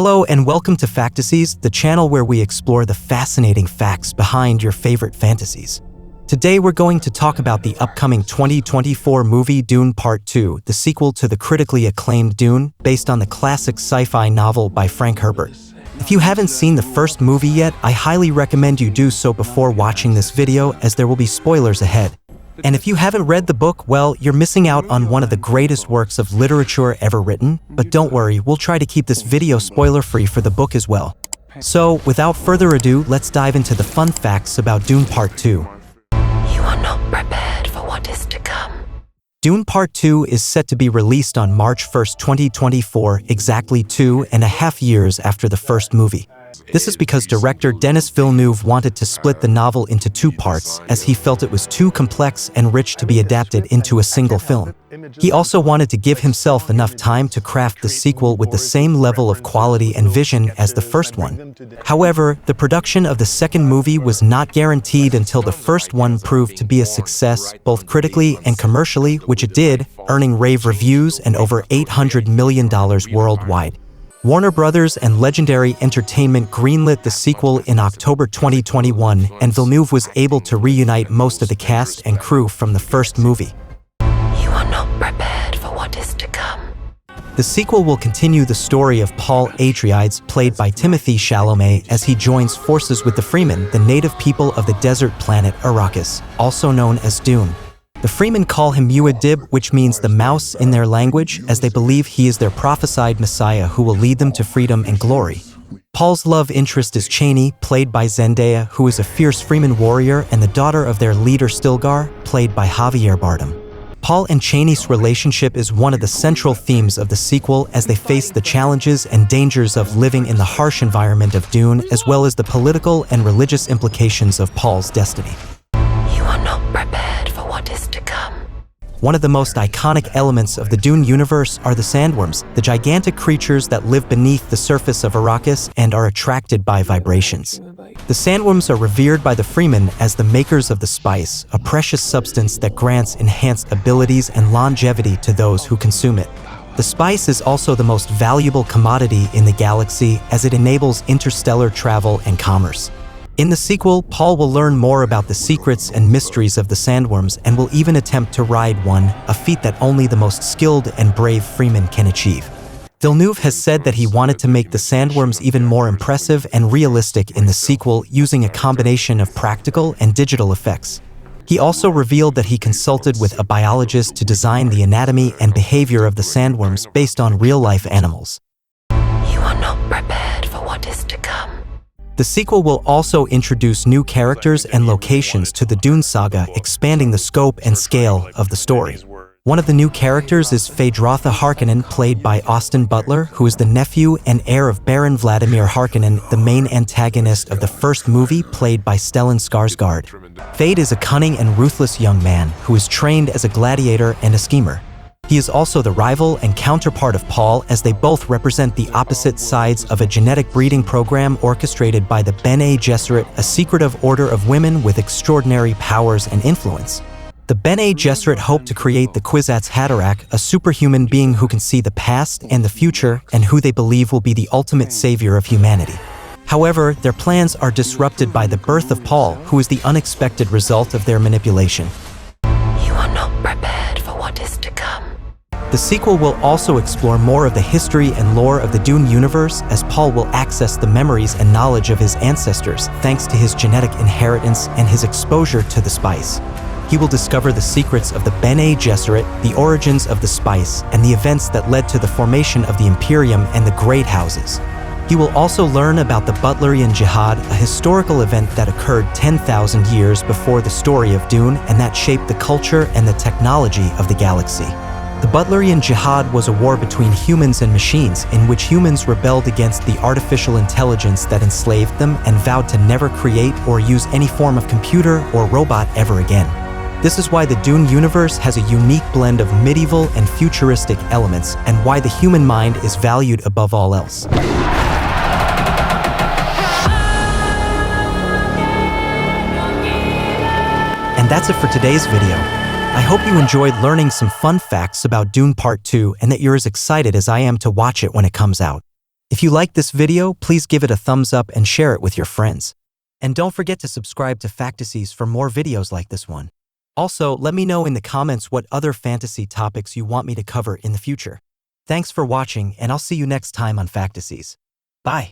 Hello and welcome to Factasies, the channel where we explore the fascinating facts behind your favorite fantasies. Today we're going to talk about the upcoming 2024 movie Dune Part 2, the sequel to the critically acclaimed Dune, based on the classic sci-fi novel by Frank Herbert. If you haven't seen the first movie yet, I highly recommend you do so before watching this video, as there will be spoilers ahead. And if you haven't read the book, well, you're missing out on one of the greatest works of literature ever written. But don't worry, we'll try to keep this video spoiler-free for the book as well. So, without further ado, let's dive into the fun facts about Dune Part 2. You are not prepared for what is to come. Dune Part 2 is set to be released on March 1st, 2024, exactly 2.5 years after the first movie. This is because director Denis Villeneuve wanted to split the novel into two parts, as he felt it was too complex and rich to be adapted into a single film. He also wanted to give himself enough time to craft the sequel with the same level of quality and vision as the first one. However, the production of the second movie was not guaranteed until the first one proved to be a success, both critically and commercially, which it did, earning rave reviews and over $800 million worldwide. Warner Brothers and Legendary Entertainment greenlit the sequel in October 2021, and Villeneuve was able to reunite most of the cast and crew from the first movie. You are not prepared for what is to come. The sequel will continue the story of Paul Atreides, played by Timothée Chalamet, as he joins forces with the Fremen, the native people of the desert planet Arrakis, also known as Dune. The Fremen call him Muad'Dib, which means the mouse in their language, as they believe he is their prophesied messiah who will lead them to freedom and glory. Paul's love interest is Chani, played by Zendaya, who is a fierce Fremen warrior and the daughter of their leader Stilgar, played by Javier Bardem. Paul and Chani's relationship is one of the central themes of the sequel, as they face the challenges and dangers of living in the harsh environment of Dune, as well as the political and religious implications of Paul's destiny. You are not prepared for what is to come. One of the most iconic elements of the Dune universe are the sandworms, the gigantic creatures that live beneath the surface of Arrakis and are attracted by vibrations. The sandworms are revered by the Fremen as the makers of the spice, a precious substance that grants enhanced abilities and longevity to those who consume it. The spice is also the most valuable commodity in the galaxy, as it enables interstellar travel and commerce. In the sequel, Paul will learn more about the secrets and mysteries of the sandworms and will even attempt to ride one, a feat that only the most skilled and brave Fremen can achieve. Villeneuve has said that he wanted to make the sandworms even more impressive and realistic in the sequel, using a combination of practical and digital effects. He also revealed that he consulted with a biologist to design the anatomy and behavior of the sandworms based on real-life animals. You are not prepared for what is to come. The sequel will also introduce new characters and locations to the Dune saga, expanding the scope and scale of the story. One of the new characters is House Harkonnen, played by Austin Butler, who is the nephew and heir of Baron Vladimir Harkonnen, the main antagonist of the first movie, played by Stellan Skarsgård. Fade is a cunning and ruthless young man who is trained as a gladiator and a schemer. He is also the rival and counterpart of Paul, as they both represent the opposite sides of a genetic breeding program orchestrated by the Bene Gesserit, a secretive order of women with extraordinary powers and influence. The Bene Gesserit hope to create the Kwisatz Haderach, a superhuman being who can see the past and the future, and who they believe will be the ultimate savior of humanity. However, their plans are disrupted by the birth of Paul, who is the unexpected result of their manipulation. You are not prepared for what is to come. The sequel will also explore more of the history and lore of the Dune universe, as Paul will access the memories and knowledge of his ancestors thanks to his genetic inheritance and his exposure to the spice. He will discover the secrets of the Bene Gesserit, the origins of the spice, and the events that led to the formation of the Imperium and the Great Houses. He will also learn about the Butlerian Jihad, a historical event that occurred 10,000 years before the story of Dune and that shaped the culture and the technology of the galaxy. The Butlerian Jihad was a war between humans and machines, in which humans rebelled against the artificial intelligence that enslaved them and vowed to never create or use any form of computer or robot ever again. This is why the Dune universe has a unique blend of medieval and futuristic elements, and why the human mind is valued above all else. And that's it for today's video. I hope you enjoyed learning some fun facts about Dune Part 2 and that you're as excited as I am to watch it when it comes out. If you liked this video, please give it a thumbs up and share it with your friends. And don't forget to subscribe to Factasies for more videos like this one. Also, let me know in the comments what other fantasy topics you want me to cover in the future. Thanks for watching, and I'll see you next time on Factasies. Bye.